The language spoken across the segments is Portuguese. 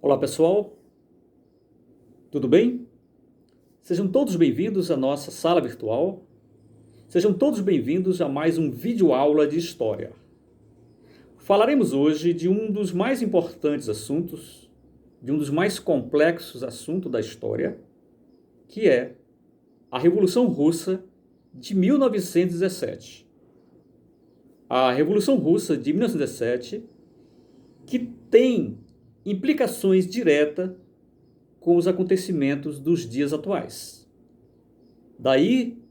Olá pessoal, tudo bem? Sejam todos bem-vindos à nossa sala virtual. Sejam todos bem-vindos a mais um vídeo aula de história. Falaremos hoje de um dos mais importantes assuntos, de um dos mais complexos assuntos da história, que é a Revolução Russa de 1917. A Revolução Russa de 1917, que tem implicações diretas com os acontecimentos dos dias atuais. Daí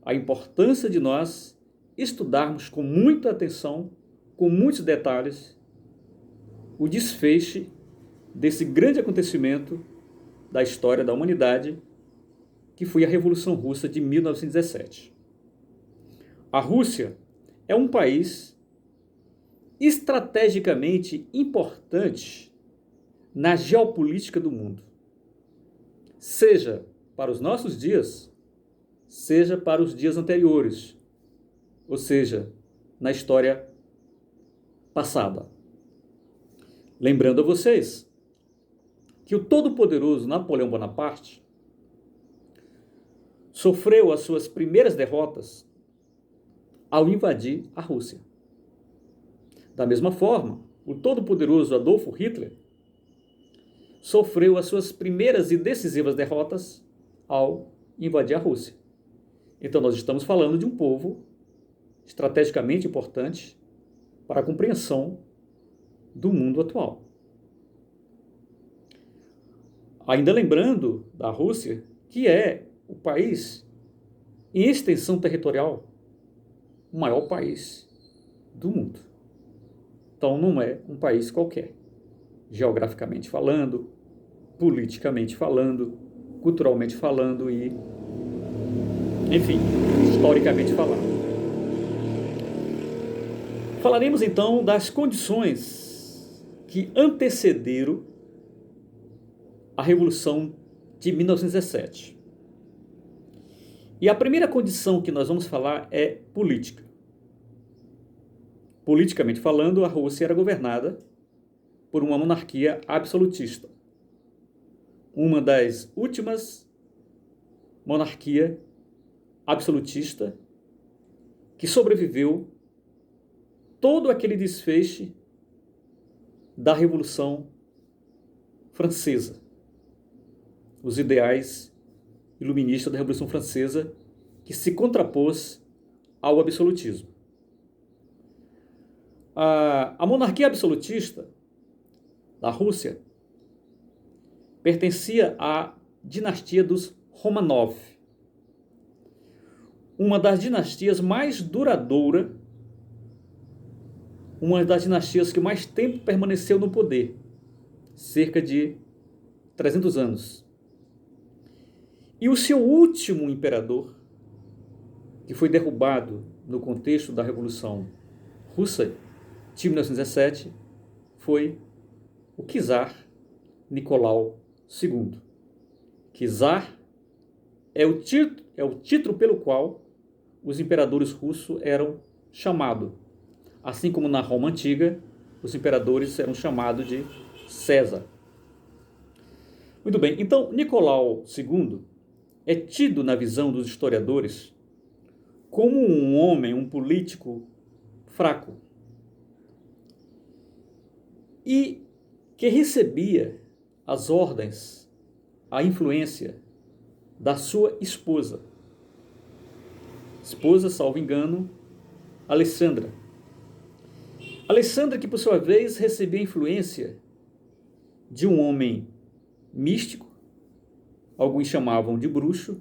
a importância de nós estudarmos com muita atenção, com muitos detalhes, o desfecho desse grande acontecimento da história da humanidade, que foi a Revolução Russa de 1917. A Rússia é um país estrategicamente importante na geopolítica do mundo, seja para os nossos dias, seja para os dias anteriores, ou seja, na história passada. Lembrando a vocês que o todo-poderoso Napoleão Bonaparte sofreu as suas primeiras derrotas ao invadir a Rússia. Da mesma forma, o todo-poderoso Adolf Hitler sofreu as suas primeiras e decisivas derrotas ao invadir a Rússia. Então nós estamos falando de um povo estrategicamente importante para a compreensão do mundo atual. Ainda lembrando da Rússia, que é o país em extensão territorial, o maior país do mundo. Então não é um país qualquer, geograficamente falando, politicamente falando, culturalmente falando e, enfim, historicamente falando. Falaremos então das condições que antecederam a Revolução de 1917. E a primeira condição que nós vamos falar é política. Politicamente falando, a Rússia era governada por uma monarquia absolutista. Uma das últimas monarquias absolutistas que sobreviveu todo aquele desfecho da Revolução Francesa. Os ideais iluministas da Revolução Francesa que se contrapôs ao absolutismo. A monarquia absolutista da Rússia pertencia à dinastia dos Romanov, uma das dinastias mais duradouras, uma das dinastias que mais tempo permaneceu no poder, cerca de 300 anos. E o seu último imperador, que foi derrubado no contexto da Revolução Russa de 1917, foi o czar Nicolau II. Czar é o título pelo qual os imperadores russos eram chamados. Assim como na Roma Antiga, os imperadores eram chamados de César. Muito bem, então Nicolau II é tido na visão dos historiadores como um homem, um político fraco e que recebia as ordens, a influência da sua esposa, salvo engano, Alessandra, que por sua vez recebia a influência de um homem místico, alguns chamavam de bruxo,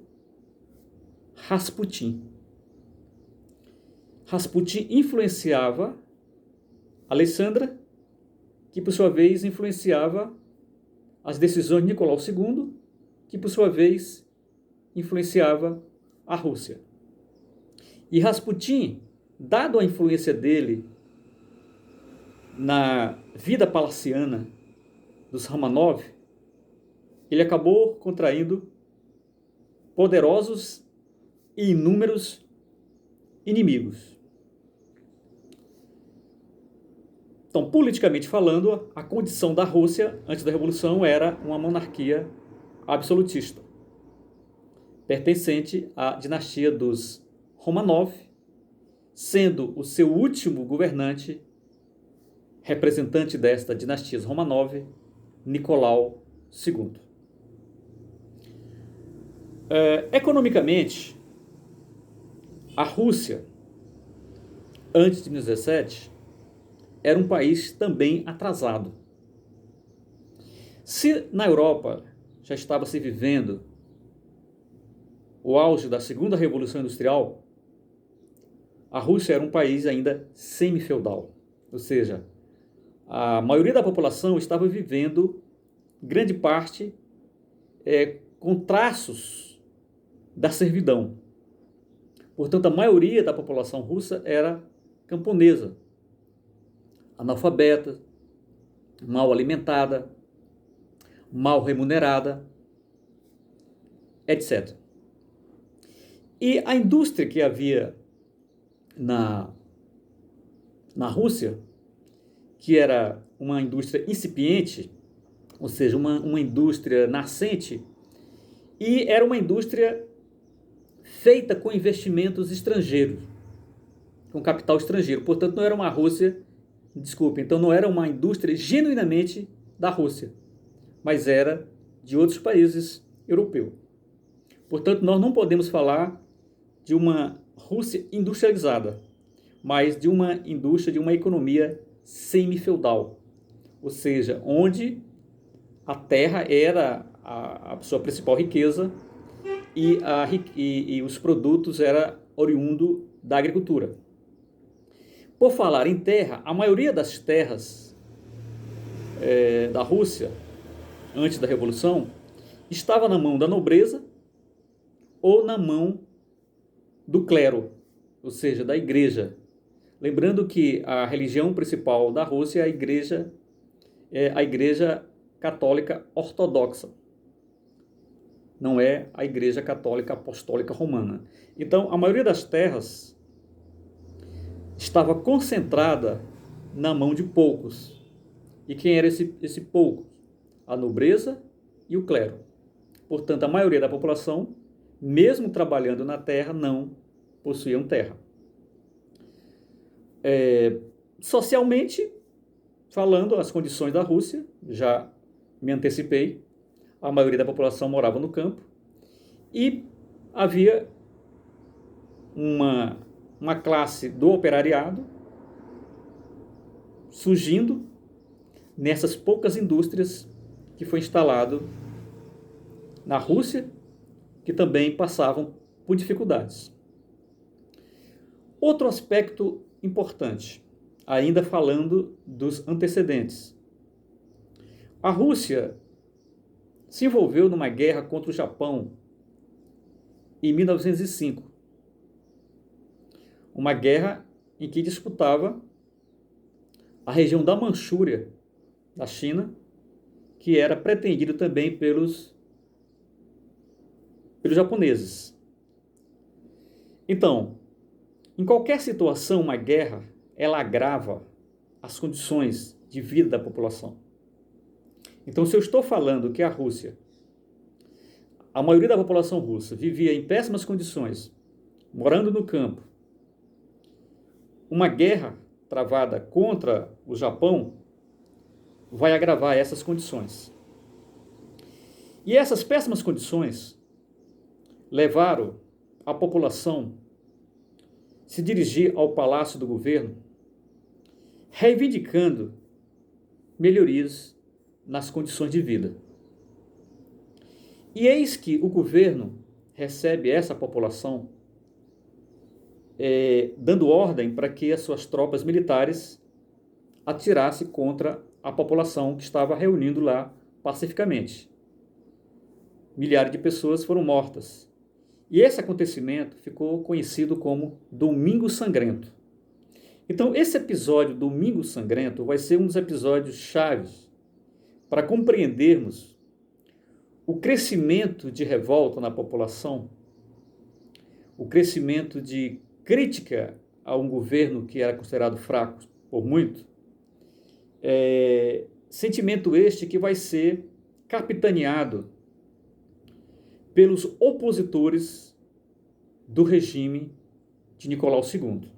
Rasputin. Rasputin influenciava Alessandra, que por sua vez influenciava as decisões de Nicolau II, que por sua vez influenciava a Rússia. E Rasputin, dado a influência dele na vida palaciana dos Romanov, ele acabou contraindo poderosos e inúmeros inimigos. Então, politicamente falando, a condição da Rússia antes da Revolução era uma monarquia absolutista, pertencente à dinastia dos Romanov, sendo o seu último governante, representante desta dinastia Romanov, Nicolau II. Economicamente, a Rússia, antes de 1917, era um país também atrasado. Se na Europa já estava se vivendo o auge da segunda revolução industrial, a Rússia era um país ainda semi-feudal, ou seja, a maioria da população estava vivendo, grande parte, com traços da servidão. Portanto, a maioria da população russa era camponesa, analfabeta, mal alimentada, mal remunerada, etc. E a indústria que havia na Rússia, que era uma indústria incipiente, ou seja, uma indústria nascente, e era uma indústria feita com investimentos estrangeiros, com capital estrangeiro. Portanto, não era uma Rússia, então não era uma indústria genuinamente da Rússia, mas era de outros países europeus. Portanto, nós não podemos falar de uma Rússia industrializada, mas de uma indústria, de uma economia semi-feudal, ou seja, onde a terra era a sua principal riqueza e os produtos eram oriundos da agricultura. Por falar em terra, a maioria das terras da Rússia, antes da Revolução, estava na mão da nobreza ou na mão do clero, ou seja, da igreja. Lembrando que a religião principal da Rússia é a igreja católica ortodoxa. Não é a igreja católica apostólica romana. Então, a maioria das terras estava concentrada na mão de poucos. E quem era esse pouco? A nobreza e o clero. Portanto, a maioria da população, mesmo trabalhando na terra, não possuíam terra. Socialmente falando, as condições da Rússia, já me antecipei, a maioria da população morava no campo e havia uma classe do operariado surgindo nessas poucas indústrias que foi instalado na Rússia, que também passavam por dificuldades. Outro aspecto importante, ainda falando dos antecedentes. A Rússia se envolveu numa guerra contra o Japão em 1905. Uma guerra em que disputava a região da Manchúria, da China, que era pretendida também pelos japoneses. Então, em qualquer situação, uma guerra, ela agrava as condições de vida da população. Então, se eu estou falando que a Rússia, a maioria da população russa vivia em péssimas condições, morando no campo, uma guerra travada contra o Japão vai agravar essas condições. E essas péssimas condições levaram a população a se dirigir ao palácio do governo, reivindicando melhorias nas condições de vida. E eis que o governo recebe essa população dando ordem para que as suas tropas militares atirassem contra a população que estava reunindo lá pacificamente. Milhares de pessoas foram mortas. E esse acontecimento ficou conhecido como Domingo Sangrento. Então, esse episódio, Domingo Sangrento, vai ser um dos episódios chaves para compreendermos o crescimento de revolta na população, o crescimento de crítica a um governo que era considerado fraco por muito, Sentimento este que vai ser capitaneado pelos opositores do regime de Nicolau II.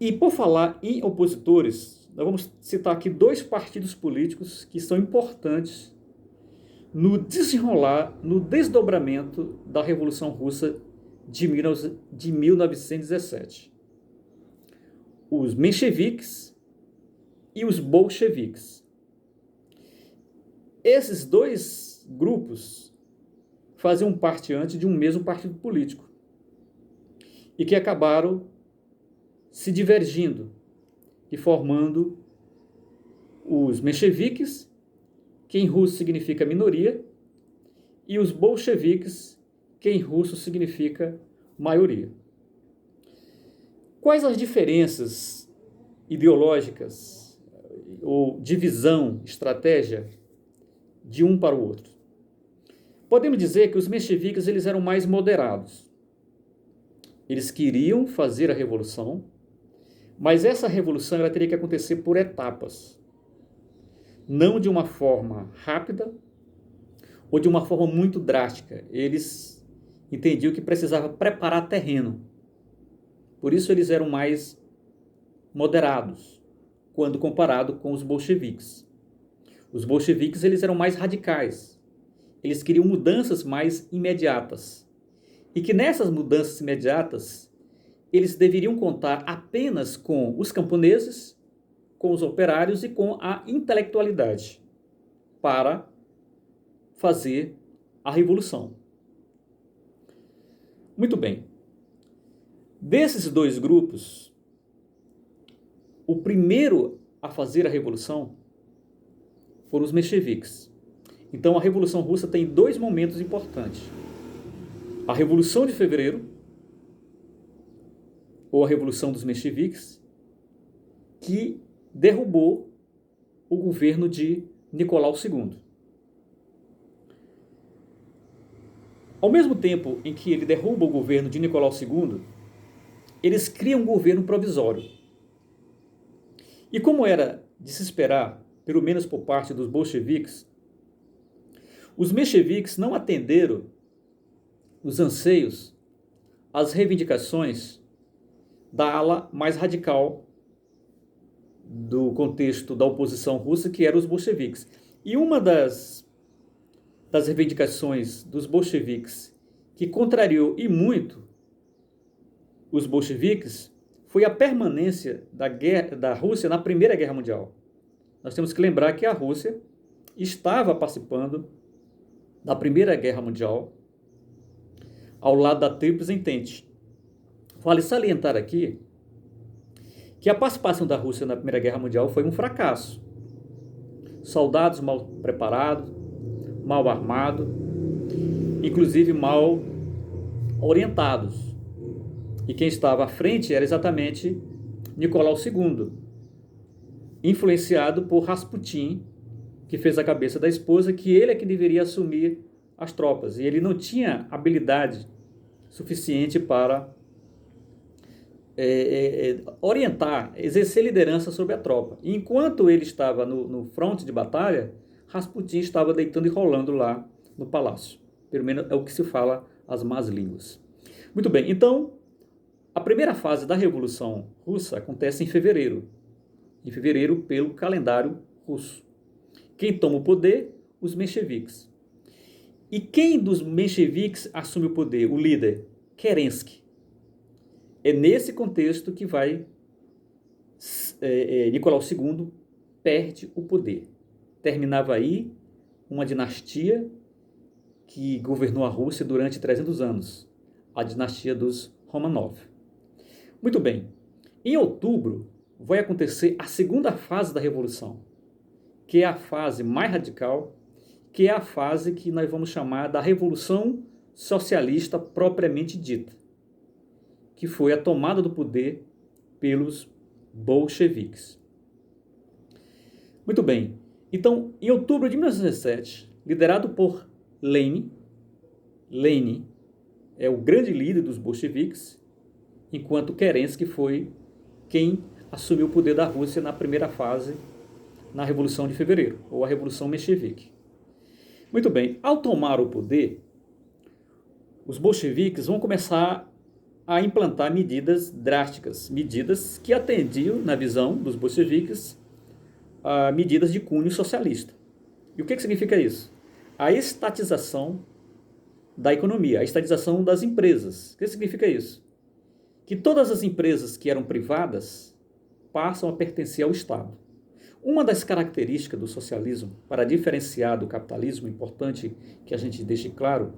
E por falar em opositores, nós vamos citar aqui dois partidos políticos que são importantes no desenrolar, no desdobramento da Revolução Russa de 1917. Os mencheviques e os bolcheviques. Esses dois grupos faziam parte antes de um mesmo partido político e que acabaram se divergindo e formando os mencheviques, que em russo significa minoria, e os bolcheviques, que em russo significa maioria. Quais as diferenças ideológicas ou divisão, estratégia de um para o outro? Podemos dizer que os mencheviques eles eram mais moderados. Eles queriam fazer a revolução, mas essa revolução ela teria que acontecer por etapas. Não de uma forma rápida ou de uma forma muito drástica. Eles entendiam que precisava preparar terreno. Por isso eles eram mais moderados quando comparado com os bolcheviques. Os bolcheviques eles eram mais radicais. Eles queriam mudanças mais imediatas. E que nessas mudanças imediatas, eles deveriam contar apenas com os camponeses, com os operários e com a intelectualidade para fazer a revolução. Muito bem. Desses dois grupos, o primeiro a fazer a revolução foram os mencheviques. Então a Revolução Russa tem dois momentos importantes. A Revolução de Fevereiro, ou a Revolução dos Mencheviques, que derrubou o governo de Nicolau II. Ao mesmo tempo em que ele derruba o governo de Nicolau II, eles criam um governo provisório. E como era de se esperar, pelo menos por parte dos bolcheviques, os mencheviques não atenderam os anseios, as reivindicações da ala mais radical do contexto da oposição russa, que eram os bolcheviques. E uma das reivindicações dos bolcheviques que contrariou e muito os bolcheviques foi a permanência da Rússia na Primeira Guerra Mundial. Nós temos que lembrar que a Rússia estava participando da Primeira Guerra Mundial ao lado da Tríplice Entente. Vale salientar aqui que a participação da Rússia na Primeira Guerra Mundial foi um fracasso. Soldados mal preparados, mal armados, inclusive mal orientados. E quem estava à frente era exatamente Nicolau II, influenciado por Rasputin, que fez a cabeça da esposa, que ele é que deveria assumir as tropas. E ele não tinha habilidade suficiente para orientar, exercer liderança sobre a tropa. E enquanto ele estava no fronte de batalha, Rasputin estava deitando e rolando lá no palácio. Pelo menos é o que se fala as más línguas. Muito bem, então, a primeira fase da Revolução Russa acontece em fevereiro. Em fevereiro, pelo calendário russo. Quem toma o poder? Os mencheviques. E quem dos mencheviques assume o poder? O líder? Kerensky. É nesse contexto que Nicolau II perde o poder. Terminava aí uma dinastia que governou a Rússia durante 300 anos, a dinastia dos Romanov. Muito bem, em outubro vai acontecer a segunda fase da Revolução, que é a fase mais radical, que é a fase que nós vamos chamar da Revolução Socialista propriamente dita, que foi a tomada do poder pelos bolcheviques. Muito bem, então, em outubro de 1917, liderado por Lenin é o grande líder dos bolcheviques, enquanto Kerensky foi quem assumiu o poder da Rússia na primeira fase, na Revolução de Fevereiro, ou a Revolução Menchevique. Muito bem, ao tomar o poder, os bolcheviques vão começar a implantar medidas drásticas, medidas que atendiam, na visão dos bolcheviques, a medidas de cunho socialista. E o que significa isso? A estatização da economia, a estatização das empresas. O que significa isso? Que todas as empresas que eram privadas passam a pertencer ao Estado. Uma das características do socialismo, para diferenciar do capitalismo, importante que a gente deixe claro,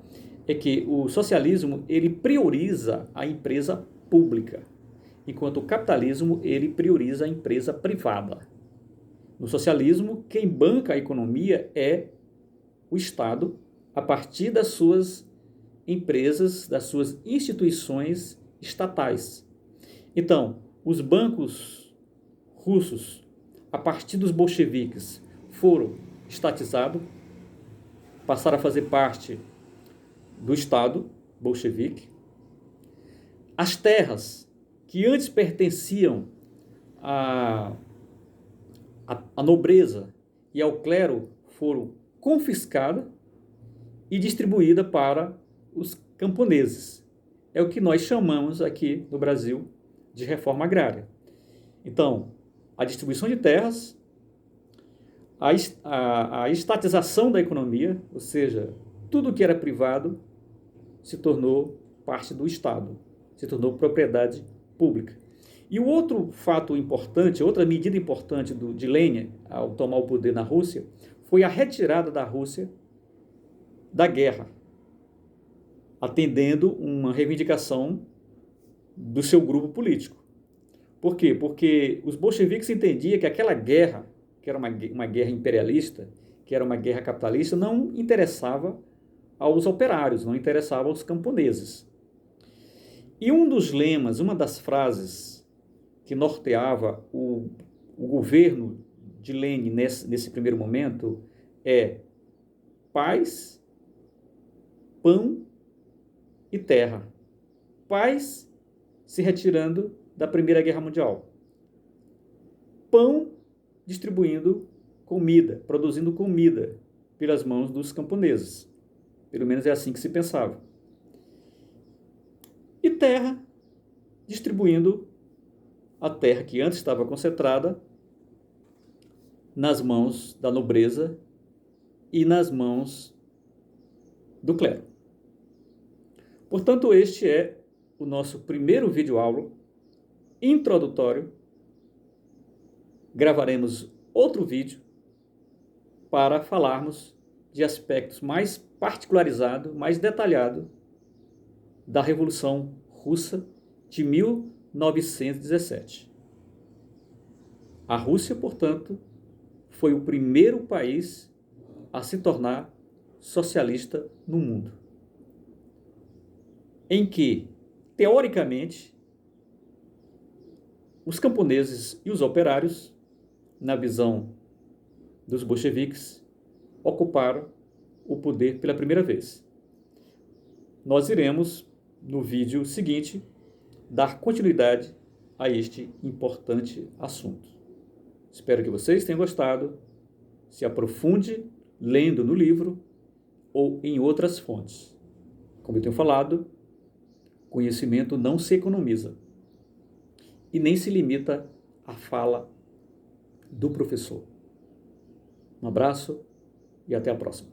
é que o socialismo ele prioriza a empresa pública, enquanto o capitalismo ele prioriza a empresa privada. No socialismo, quem banca a economia é o Estado, a partir das suas empresas, das suas instituições estatais. Então, os bancos russos, a partir dos bolcheviques, foram estatizados, passaram a fazer parte do Estado bolchevique. As terras que antes pertenciam à nobreza e ao clero foram confiscadas e distribuídas para os camponeses. É o que nós chamamos aqui no Brasil de reforma agrária. Então, a distribuição de terras, a estatização da economia, ou seja, tudo que era privado se tornou parte do Estado, se tornou propriedade pública. E o outro fato importante, outra medida importante de Lenin, ao tomar o poder na Rússia, foi a retirada da Rússia da guerra, atendendo uma reivindicação do seu grupo político. Por quê? Porque os bolcheviques entendiam que aquela guerra, que era uma guerra imperialista, que era uma guerra capitalista, não interessava aos operários, não interessava aos camponeses. E um dos lemas, uma das frases que norteava o governo de Lenin nesse primeiro momento é paz, pão e terra. Paz se retirando da Primeira Guerra Mundial. Pão distribuindo comida, produzindo comida pelas mãos dos camponeses. Pelo menos é assim que se pensava. E terra distribuindo a terra que antes estava concentrada nas mãos da nobreza e nas mãos do clero. Portanto, este é o nosso primeiro vídeo-aula introdutório. Gravaremos outro vídeo para falarmos de aspectos mais particularizados, mais detalhados da Revolução Russa de 1917. A Rússia, portanto, foi o primeiro país a se tornar socialista no mundo, em que, teoricamente, os camponeses e os operários, na visão dos bolcheviques, ocuparam o poder pela primeira vez. Nós iremos, no vídeo seguinte, dar continuidade a este importante assunto. Espero que vocês tenham gostado. Se aprofunde lendo no livro ou em outras fontes. Como eu tenho falado, conhecimento não se economiza e nem se limita à fala do professor. Um abraço e até a próxima.